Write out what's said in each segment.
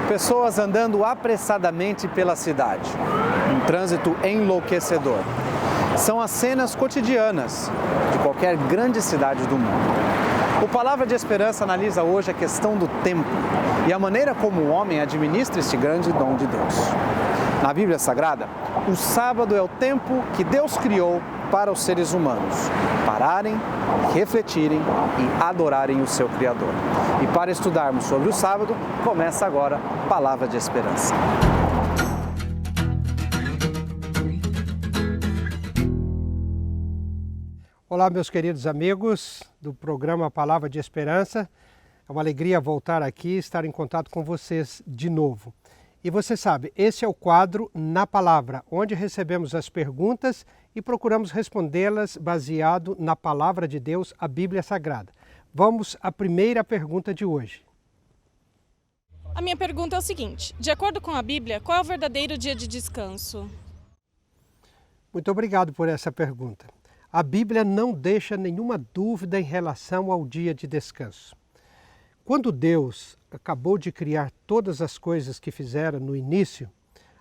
Pessoas andando apressadamente pela cidade. Um trânsito enlouquecedor. São as cenas cotidianas de qualquer grande cidade do mundo. O Palavra de Esperança analisa hoje a questão do tempo e a maneira como o homem administra este grande dom de Deus. Na Bíblia Sagrada, o sábado é o tempo que Deus criou para os seres humanos pararem, refletirem e adorarem o seu Criador. E para estudarmos sobre o sábado, começa agora Palavra de Esperança. Olá, meus queridos amigos do programa Palavra de Esperança. É uma alegria voltar aqui e estar em contato com vocês de novo. E você sabe, esse é o quadro Na Palavra, onde recebemos as perguntas e procuramos respondê-las baseado na Palavra de Deus, a Bíblia Sagrada. Vamos à primeira pergunta de hoje. A minha pergunta é o seguinte: de acordo com a Bíblia, qual é o verdadeiro dia de descanso? Muito obrigado por essa pergunta. A Bíblia não deixa nenhuma dúvida em relação ao dia de descanso. Quando Deus acabou de criar todas as coisas que fizera no início,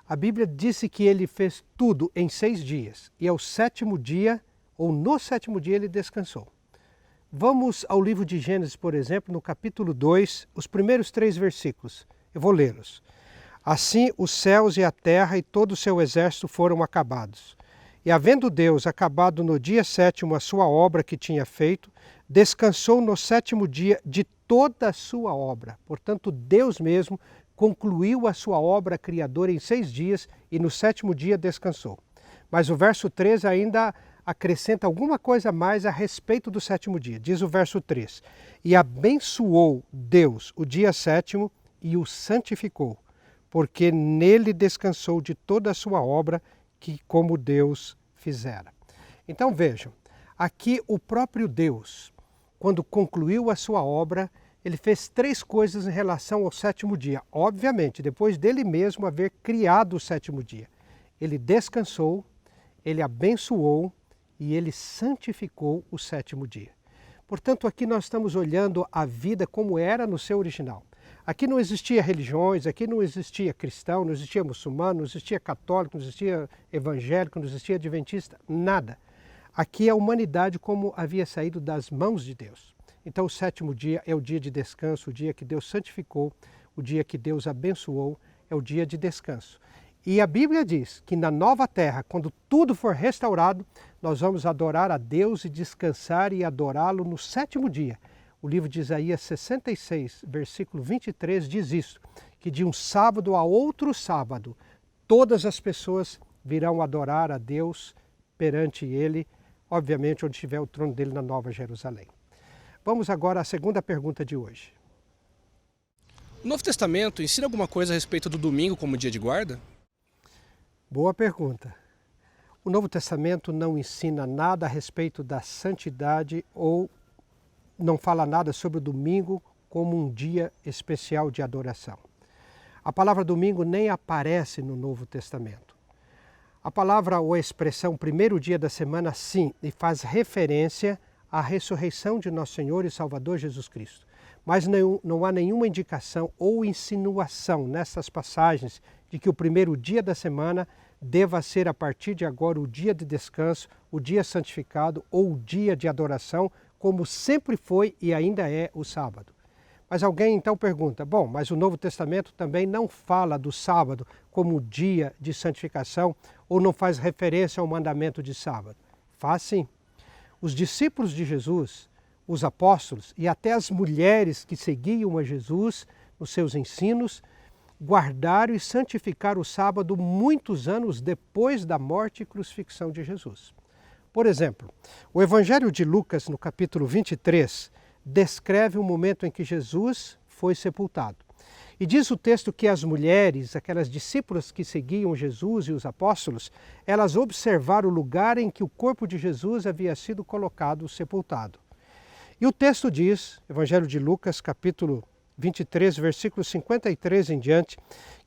a Bíblia disse que ele fez tudo em 6 dias e ao sétimo dia, ou no sétimo dia, ele descansou. Vamos ao livro de Gênesis, por exemplo, no capítulo 2, os primeiros 3 versículos. Eu vou lê-los. Assim os céus e a terra e todo o seu exército foram acabados. E havendo Deus acabado no dia 7º a sua obra que tinha feito, descansou no 7º dia de toda a sua obra. Portanto, Deus mesmo concluiu a sua obra criadora em 6 dias e no 7º dia descansou. Mas o verso 3 ainda acrescenta alguma coisa mais a respeito do 7º dia. Diz o verso 3: E abençoou Deus o dia 7º e o santificou, porque nele descansou de toda a sua obra que como Deus fizera. Então vejam, aqui o próprio Deus, quando concluiu a sua obra, ele fez 3 coisas em relação ao 7º dia. Obviamente, depois dele mesmo haver criado o 7º dia. Ele descansou, ele abençoou e ele santificou o 7º dia. Portanto, aqui nós estamos olhando a vida como era no seu original. Aqui não existia religiões, aqui não existia cristão, não existia muçulmano, não existia católico, não existia evangélico, não existia adventista, nada. Aqui a humanidade como havia saído das mãos de Deus. Então o 7º dia é o dia de descanso, o dia que Deus santificou, o dia que Deus abençoou, é o dia de descanso. E a Bíblia diz que na nova terra, quando tudo for restaurado, nós vamos adorar a Deus e descansar e adorá-lo no 7º dia. O livro de Isaías 66, versículo 23 diz isso, que de um sábado a outro sábado, todas as pessoas virão adorar a Deus perante Ele, obviamente onde estiver o trono dele na Nova Jerusalém. Vamos agora à segunda pergunta de hoje. O Novo Testamento ensina alguma coisa a respeito do domingo como dia de guarda? Boa pergunta. O Novo Testamento não ensina nada a respeito da santidade ou não fala nada sobre o domingo como um dia especial de adoração. A palavra domingo nem aparece no Novo Testamento. A palavra ou a expressão primeiro dia da semana, sim, e faz referência à ressurreição de nosso Senhor e Salvador Jesus Cristo. Mas não há nenhuma indicação ou insinuação nessas passagens de que o primeiro dia da semana deva ser a partir de agora o dia de descanso, o dia santificado ou o dia de adoração, como sempre foi e ainda é o sábado. Mas alguém então pergunta, bom, mas o Novo Testamento também não fala do sábado como dia de santificação ou não faz referência ao mandamento de sábado? Faz sim. Os discípulos de Jesus, os apóstolos e até as mulheres que seguiam a Jesus nos seus ensinos, guardaram e santificaram o sábado muitos anos depois da morte e crucifixão de Jesus. Por exemplo, o Evangelho de Lucas, no capítulo 23, descreve o momento em que Jesus foi sepultado. E diz o texto que as mulheres, aquelas discípulas que seguiam Jesus e os apóstolos, elas observaram o lugar em que o corpo de Jesus havia sido colocado, sepultado. E o texto diz, Evangelho de Lucas, capítulo 23, versículo 53 em diante,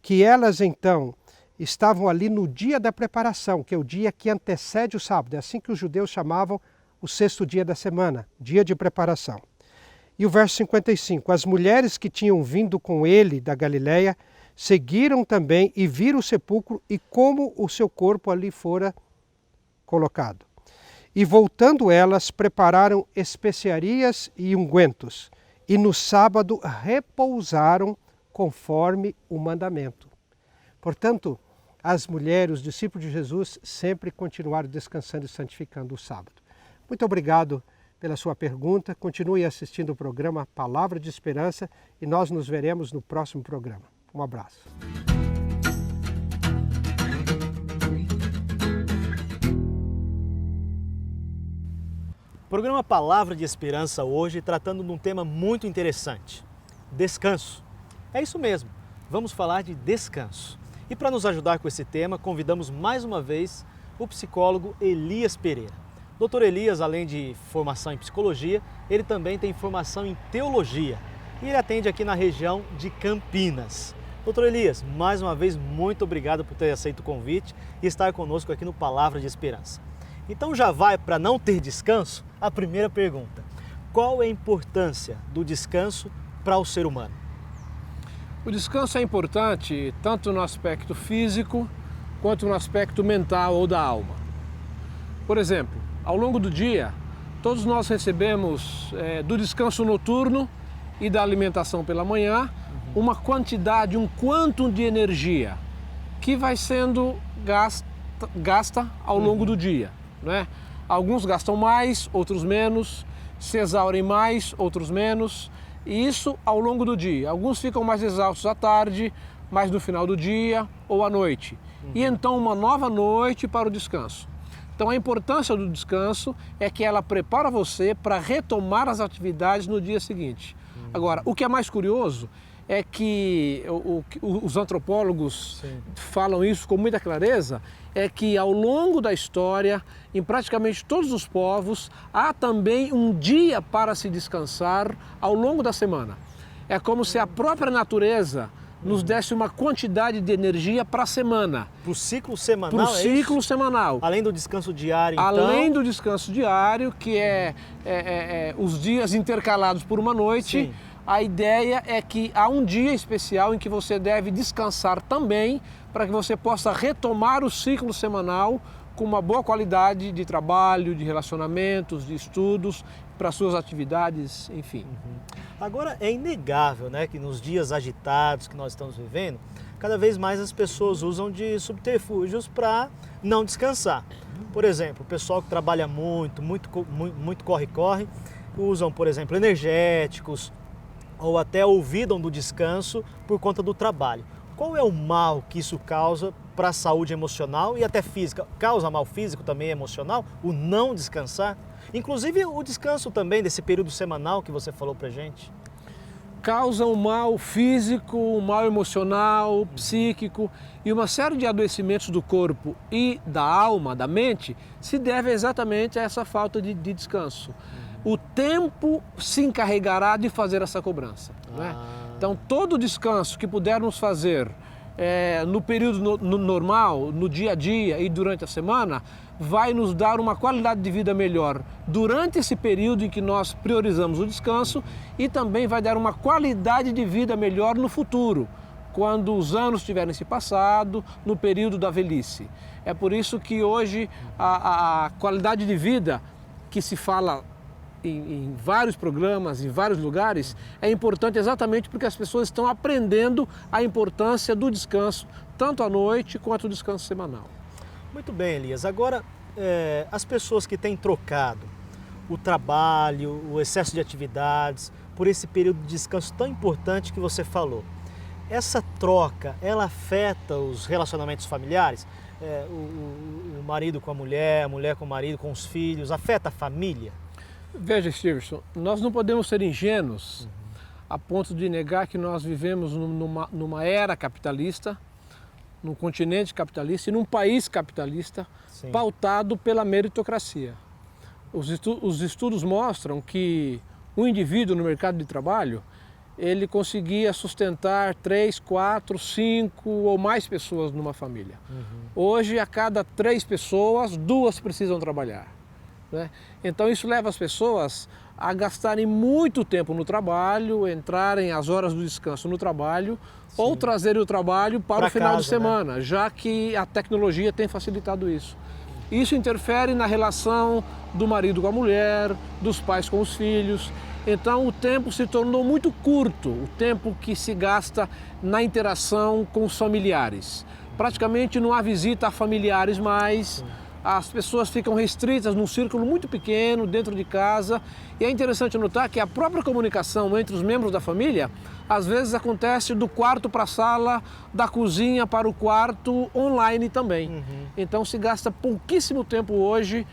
que elas então estavam ali no dia da preparação, que é o dia que antecede o sábado. É assim que os judeus chamavam o 6º dia da semana, dia de preparação. E o verso 55, as mulheres que tinham vindo com ele da Galiléia seguiram também e viram o sepulcro e como o seu corpo ali fora colocado. E voltando elas, prepararam especiarias e ungüentos, e no sábado repousaram conforme o mandamento. Portanto, as mulheres, os discípulos de Jesus, sempre continuaram descansando e santificando o sábado. Muito obrigado pela sua pergunta. Continue assistindo o programa Palavra de Esperança e nós nos veremos no próximo programa. Um abraço. Programa Palavra de Esperança hoje tratando de um tema muito interessante, descanso. É isso mesmo, vamos falar de descanso. E para nos ajudar com esse tema, convidamos mais uma vez o psicólogo Elias Pereira. Dr. Elias, além de formação em psicologia, ele também tem formação em teologia e ele atende aqui na região de Campinas. Dr. Elias, mais uma vez, muito obrigado por ter aceito o convite e estar conosco aqui no Palavra de Esperança. Então já vai para não ter descanso a primeira pergunta. Qual é a importância do descanso para o ser humano? O descanso é importante tanto no aspecto físico quanto no aspecto mental ou da alma. Por exemplo, ao longo do dia, todos nós recebemos do descanso noturno e da alimentação pela manhã uma quantidade, um quantum de energia que vai sendo gasta ao longo do dia, né? Alguns gastam mais, outros menos, se exaurem mais, outros menos, e isso ao longo do dia. Alguns ficam mais exaustos à tarde, mais no final do dia ou à noite. E então uma nova noite para o descanso. Então a importância do descanso é que ela prepara você para retomar as atividades no dia seguinte. Agora, o que é mais curioso é que os antropólogos falam isso com muita clareza, é que ao longo da história, em praticamente todos os povos, há também um dia para se descansar ao longo da semana. É como se a própria natureza nos desse uma quantidade de energia para a semana. Para o ciclo semanal, Para o ciclo semanal. Além do descanso diário, então? Além do descanso diário, que é os dias intercalados por uma noite. Sim. A ideia é que há um dia especial em que você deve descansar também para que você possa retomar o ciclo semanal com uma boa qualidade de trabalho, de relacionamentos, de estudos, para suas atividades, enfim. Agora, é inegável, né, que nos dias agitados que nós estamos vivendo, cada vez mais as pessoas usam de subterfúgios para não descansar. Por exemplo, o pessoal que trabalha muito corre-corre, usam, por exemplo, energéticos, ou até olvidam do descanso por conta do trabalho. Qual é o mal que isso causa para a saúde emocional e até física? Causa mal físico também emocional, o não descansar? Inclusive o descanso também desse período semanal que você falou pra gente. Causa um mal físico, um mal emocional, psíquico e uma série de adoecimentos do corpo e da alma, da mente, se deve exatamente a essa falta de descanso. O tempo se encarregará de fazer essa cobrança. Né? Então, todo descanso que pudermos fazer no período normal, no dia a dia e durante a semana, vai nos dar uma qualidade de vida melhor durante esse período em que nós priorizamos o descanso e também vai dar uma qualidade de vida melhor no futuro, quando os anos tiverem se passado, no período da velhice. É por isso que hoje a qualidade de vida que se fala em vários programas, em vários lugares, é importante exatamente porque as pessoas estão aprendendo a importância do descanso, tanto à noite quanto o descanso semanal. Muito bem, Elias. Agora, as pessoas que têm trocado o trabalho, o excesso de atividades, por esse período de descanso tão importante que você falou, essa troca, ela afeta os relacionamentos familiares? O marido com a mulher com o marido, com os filhos, afeta a família? Veja, Stevenson, nós não podemos ser ingênuos a ponto de negar que nós vivemos numa era capitalista, num continente capitalista e num país capitalista. Sim. Pautado pela meritocracia. Os estudos mostram que o indivíduo no mercado de trabalho, ele conseguia sustentar 3, 4, 5 ou mais pessoas numa família. Hoje, a cada 3 pessoas, 2 precisam trabalhar. Né? Então isso leva as pessoas a gastarem muito tempo no trabalho, entrarem as horas do descanso no trabalho, ou trazerem o trabalho para o final de semana, né? Já que a tecnologia tem facilitado isso. Isso interfere na relação do marido com a mulher, dos pais com os filhos. Então o tempo se tornou muito curto, o tempo que se gasta na interação com os familiares. Praticamente não há visita a familiares mais. As pessoas ficam restritas num círculo muito pequeno, dentro de casa. E é interessante notar que a própria comunicação entre os membros da família, às vezes acontece do quarto para a sala, da cozinha para o quarto, online também. Então se gasta pouquíssimo tempo hoje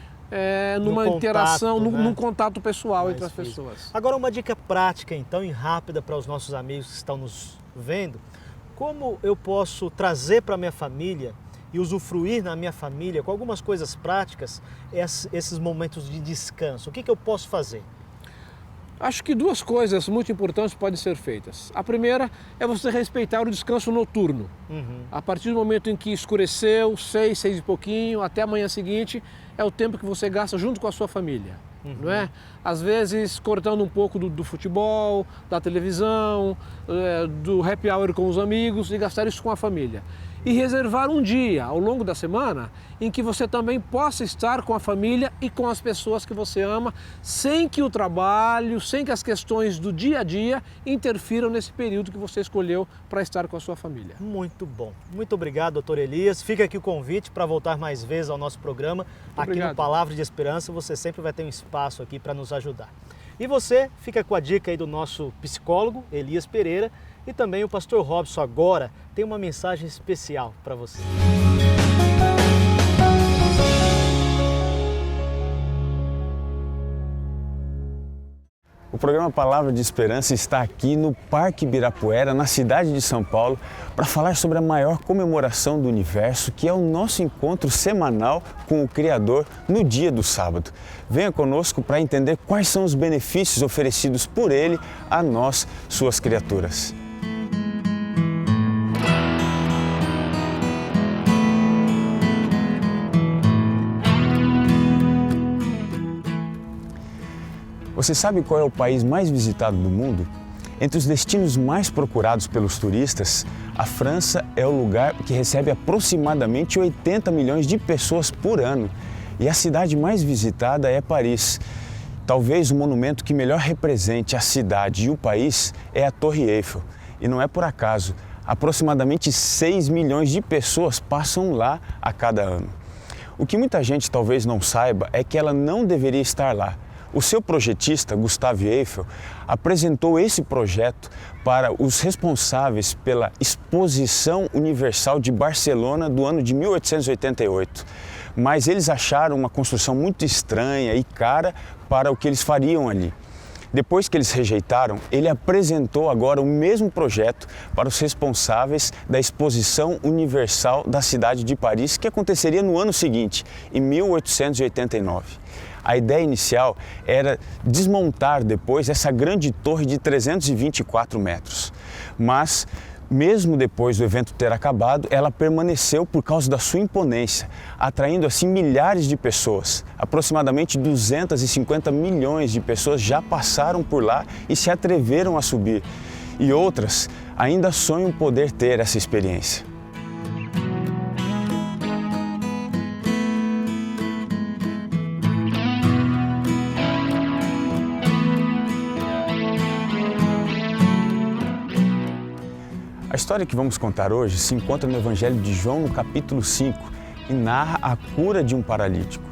numa interação, num contato pessoal entre as pessoas. Agora uma dica prática então e rápida para os nossos amigos que estão nos vendo. Como eu posso trazer para a minha família e usufruir na minha família com algumas coisas práticas esses momentos de descanso? O que eu posso fazer? Acho que duas coisas muito importantes podem ser feitas. A primeira é você respeitar o descanso noturno. A partir do momento em que escureceu, 6 e pouquinho, até a manhã seguinte, é o tempo que você gasta junto com a sua família. Não é? Às vezes cortando um pouco do futebol, da televisão, do happy hour com os amigos e gastar isso com a família. E reservar um dia ao longo da semana em que você também possa estar com a família e com as pessoas que você ama, sem que o trabalho, sem que as questões do dia a dia interfiram nesse período que você escolheu para estar com a sua família. Muito bom. Muito obrigado, doutor Elias. Fica aqui o convite para voltar mais vezes ao nosso programa. Aqui no Palavra de Esperança, você sempre vai ter um espaço aqui para nos ajudar. E você fica com a dica aí do nosso psicólogo, Elias Pereira, e também o pastor Robson agora tem uma mensagem especial para você. O programa Palavra de Esperança está aqui no Parque Ibirapuera, na cidade de São Paulo, para falar sobre a maior comemoração do universo, que é o nosso encontro semanal com o Criador no dia do sábado. Venha conosco para entender quais são os benefícios oferecidos por Ele a nós, suas criaturas. Você sabe qual é o país mais visitado do mundo? Entre os destinos mais procurados pelos turistas, a França é o lugar que recebe aproximadamente 80 milhões de pessoas por ano. E a cidade mais visitada é Paris. Talvez o monumento que melhor represente a cidade e o país é a Torre Eiffel. E não é por acaso, aproximadamente 6 milhões de pessoas passam lá a cada ano. O que muita gente talvez não saiba é que ela não deveria estar lá. O seu projetista, Gustave Eiffel, apresentou esse projeto para os responsáveis pela Exposição Universal de Barcelona do ano de 1888. Mas eles acharam uma construção muito estranha e cara para o que eles fariam ali. Depois que eles rejeitaram, ele apresentou agora o mesmo projeto para os responsáveis da Exposição Universal da cidade de Paris, que aconteceria no ano seguinte, em 1889. A ideia inicial era desmontar depois essa grande torre de 324 metros. Mas, mesmo depois do evento ter acabado, ela permaneceu por causa da sua imponência, atraindo assim milhares de pessoas. Aproximadamente 250 milhões de pessoas já passaram por lá e se atreveram a subir. E outras ainda sonham poder ter essa experiência. A história que vamos contar hoje se encontra no Evangelho de João, no capítulo 5, e narra a cura de um paralítico.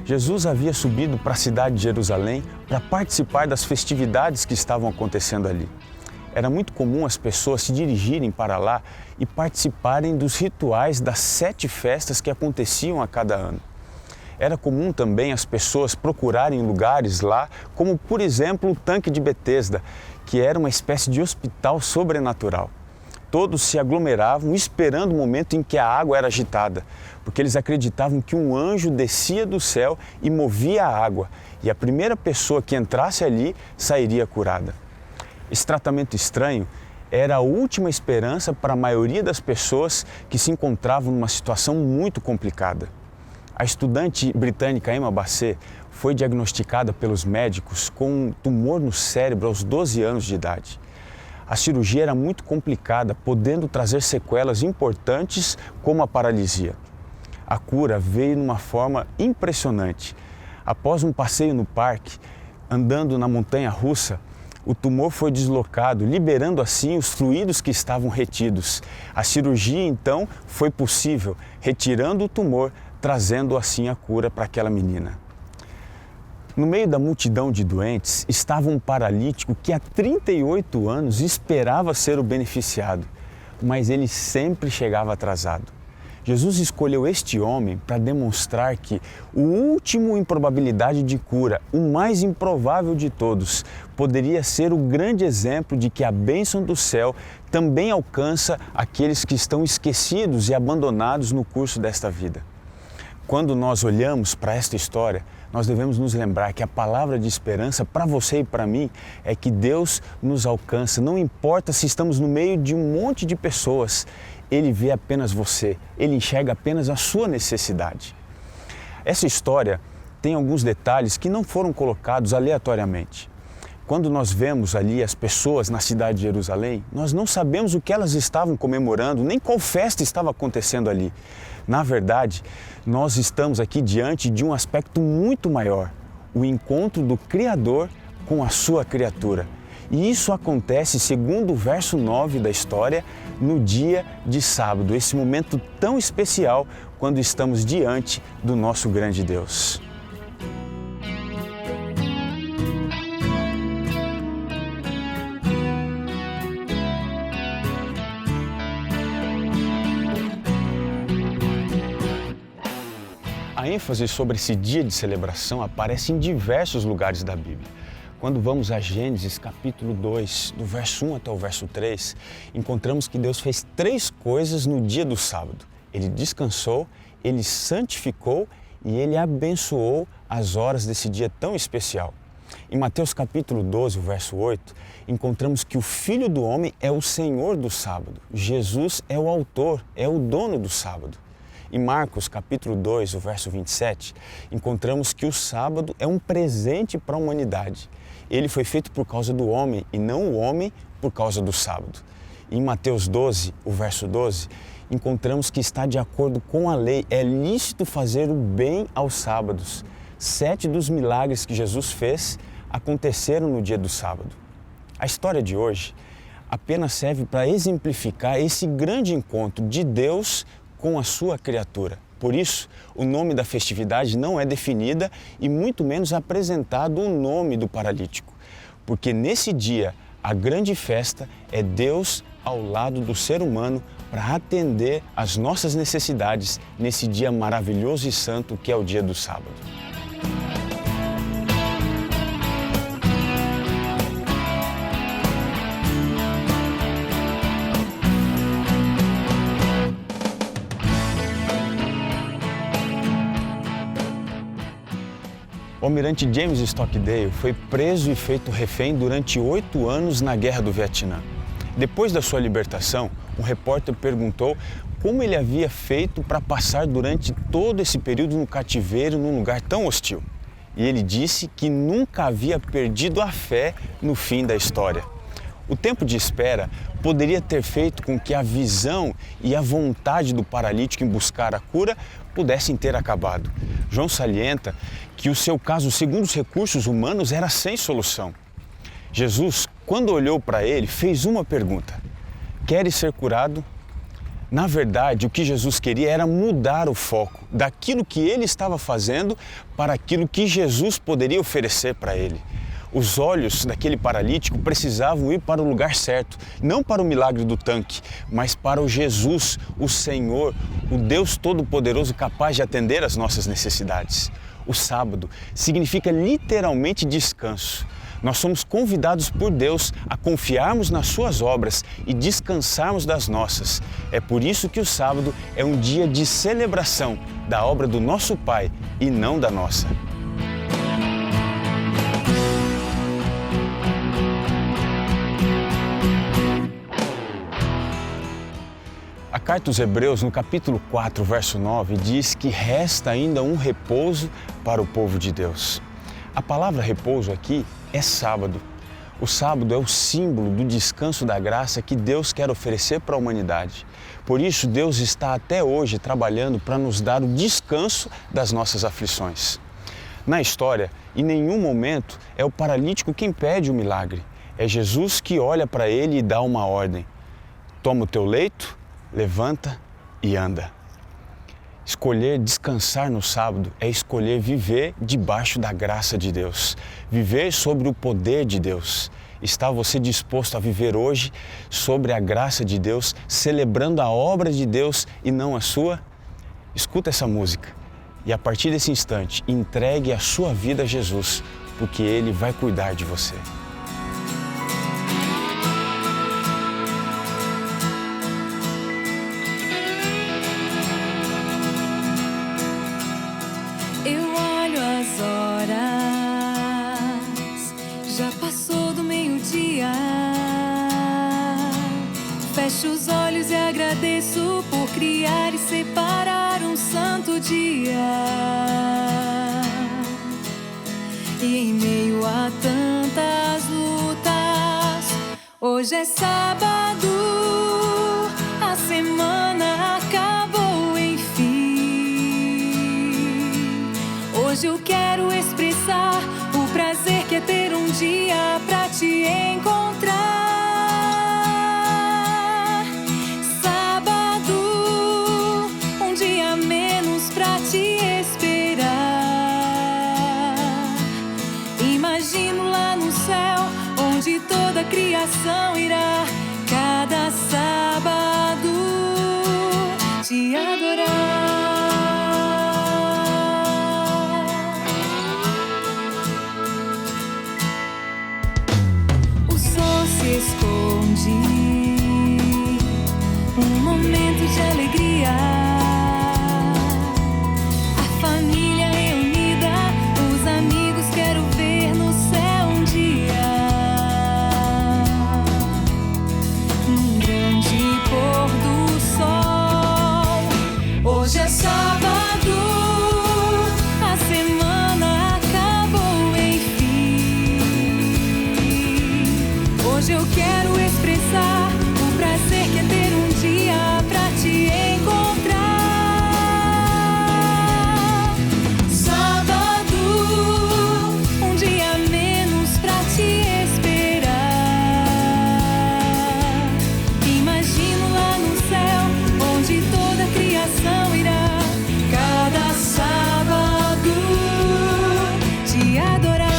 Jesus havia subido para a cidade de Jerusalém para participar das festividades que estavam acontecendo ali. Era muito comum as pessoas se dirigirem para lá e participarem dos rituais das 7 festas que aconteciam a cada ano. Era comum também as pessoas procurarem lugares lá, como por exemplo o tanque de Betesda, que era uma espécie de hospital sobrenatural. Todos se aglomeravam esperando o momento em que a água era agitada, porque eles acreditavam que um anjo descia do céu e movia a água, e a primeira pessoa que entrasse ali sairia curada. Esse tratamento estranho era a última esperança para a maioria das pessoas que se encontravam numa situação muito complicada. A estudante britânica Emma Bassett foi diagnosticada pelos médicos com um tumor no cérebro aos 12 anos de idade. A cirurgia era muito complicada, podendo trazer sequelas importantes como a paralisia. A cura veio numa forma impressionante. Após um passeio no parque, andando na montanha-russa, o tumor foi deslocado, liberando assim os fluidos que estavam retidos. A cirurgia, então, foi possível, retirando o tumor, trazendo assim a cura para aquela menina. No meio da multidão de doentes estava um paralítico que há 38 anos esperava ser o beneficiado, mas ele sempre chegava atrasado. Jesus escolheu este homem para demonstrar que o último em probabilidade de cura, o mais improvável de todos, poderia ser o grande exemplo de que a bênção do céu também alcança aqueles que estão esquecidos e abandonados no curso desta vida. Quando nós olhamos para esta história, nós devemos nos lembrar que a palavra de esperança para você e para mim é que Deus nos alcança, não importa se estamos no meio de um monte de pessoas, Ele vê apenas você, Ele enxerga apenas a sua necessidade. Essa história tem alguns detalhes que não foram colocados aleatoriamente. Quando nós vemos ali as pessoas na cidade de Jerusalém, nós não sabemos o que elas estavam comemorando, nem qual festa estava acontecendo ali. Na verdade, nós estamos aqui diante de um aspecto muito maior, o encontro do Criador com a sua criatura. E isso acontece, segundo o verso 9 da história, no dia de sábado, esse momento tão especial quando estamos diante do nosso grande Deus. A ênfase sobre esse dia de celebração aparece em diversos lugares da Bíblia. Quando vamos a Gênesis capítulo 2, do verso 1 até o verso 3, encontramos que Deus fez 3 coisas no dia do sábado. Ele descansou, Ele santificou e Ele abençoou as horas desse dia tão especial. Em Mateus capítulo 12, o verso 8, encontramos que o Filho do Homem é o Senhor do sábado. Jesus é o autor, é o dono do sábado. Em Marcos capítulo 2, o verso 27, encontramos que o sábado é um presente para a humanidade. Ele foi feito por causa do homem e não o homem por causa do sábado. Em Mateus 12, o verso 12, encontramos que está de acordo com a lei, é lícito fazer o bem aos sábados. 7 dos milagres que Jesus fez aconteceram no dia do sábado. A história de hoje apenas serve para exemplificar esse grande encontro de Deus com a sua criatura. Por isso, o nome da festividade não é definida e muito menos apresentado o nome do paralítico. Porque nesse dia, a grande festa é Deus ao lado do ser humano para atender às nossas necessidades nesse dia maravilhoso e santo que é o dia do sábado. O almirante James Stockdale foi preso e feito refém durante 8 anos na Guerra do Vietnã. Depois da sua libertação, um repórter perguntou como ele havia feito para passar durante todo esse período no cativeiro num lugar tão hostil. E ele disse que nunca havia perdido a fé no fim da história. O tempo de espera poderia ter feito com que a visão e a vontade do paralítico em buscar a cura pudessem ter acabado. João salienta que o seu caso, segundo os recursos humanos, era sem solução. Jesus, quando olhou para ele, fez uma pergunta: queres ser curado? Na verdade, o que Jesus queria era mudar o foco daquilo que ele estava fazendo para aquilo que Jesus poderia oferecer para ele. Os olhos daquele paralítico precisavam ir para o lugar certo, não para o milagre do tanque, mas para o Jesus, o Senhor, o Deus Todo-Poderoso capaz de atender às nossas necessidades. O sábado significa literalmente descanso. Nós somos convidados por Deus a confiarmos nas suas obras e descansarmos das nossas. É por isso que o sábado é um dia de celebração da obra do nosso Pai e não da nossa. A carta aos Hebreus, no capítulo 4, verso 9, diz que resta ainda um repouso para o povo de Deus. A palavra repouso aqui é sábado. O sábado é o símbolo do descanso da graça que Deus quer oferecer para a humanidade. Por isso, Deus está até hoje trabalhando para nos dar o descanso das nossas aflições. Na história, em nenhum momento é o paralítico quem pede o milagre. É Jesus que olha para ele e dá uma ordem. Toma o teu leito, levanta e anda. Escolher descansar no sábado é escolher viver debaixo da graça de Deus, viver sobre o poder de Deus. Está você disposto a viver hoje sobre a graça de Deus, celebrando a obra de Deus e não a sua? Escuta essa música e a partir desse instante entregue a sua vida a Jesus, porque Ele vai cuidar de você. Fecho os olhos e agradeço por criar e separar um santo dia. E em meio a tantas lutas, hoje é sábado, a semana acabou enfim. Hoje eu quero expressar o prazer que é ter um dia pra te encontrar. Toda a criação irá cada sábado te adorar. O sol se esconde, um momento de alegria. A família reunida, os amigos quero ver no céu um dia. Hoje é sábado, a semana acabou enfim. Hoje eu quero expressar o prazer que é ter um dia pra te encontrar. Sábado, um dia a menos pra te esperar. Imagino lá no céu, onde toda a criação irá cada sábado te adorar.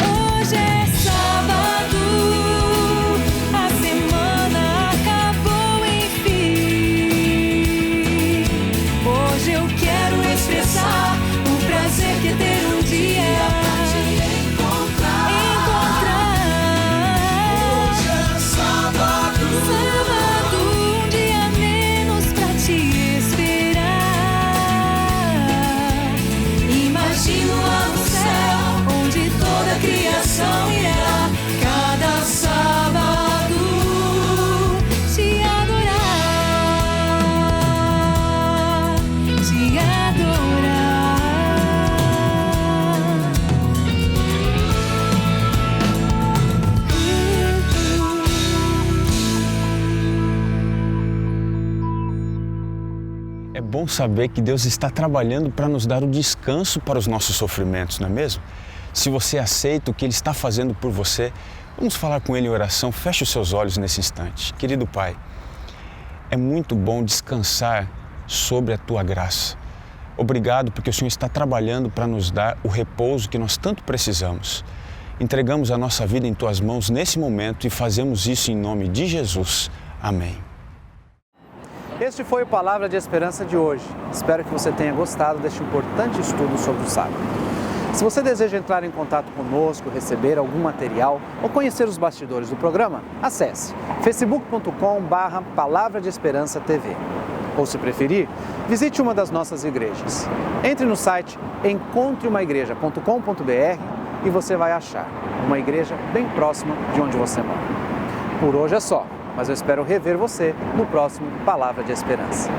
Hoje é sábado, a semana acabou enfim. Hoje eu quero expressar o prazer que é ter um dia pra te encontrar. Hoje é sábado, um dia menos pra te esperar. Imagino lá no céu, onde toda a criação irá cada sábado te adorar, te adorar. É bom saber que Deus está trabalhando para nos dar o descanso para os nossos sofrimentos, não é mesmo? Se você aceita o que Ele está fazendo por você, vamos falar com Ele em oração. Feche os seus olhos nesse instante. Querido Pai, é muito bom descansar sobre a Tua graça. Obrigado porque o Senhor está trabalhando para nos dar o repouso que nós tanto precisamos. Entregamos a nossa vida em Tuas mãos nesse momento e fazemos isso em nome de Jesus. Amém. Este foi o Palavra de Esperança de hoje. Espero que você tenha gostado deste importante estudo sobre o sábado. Se você deseja entrar em contato conosco, receber algum material ou conhecer os bastidores do programa, acesse facebook.com/Palavra de Esperança TV. Ou, se preferir, visite uma das nossas igrejas. Entre no site encontreumaigreja.com.br e você vai achar uma igreja bem próxima de onde você mora. Por hoje é só, mas eu espero rever você no próximo Palavra de Esperança.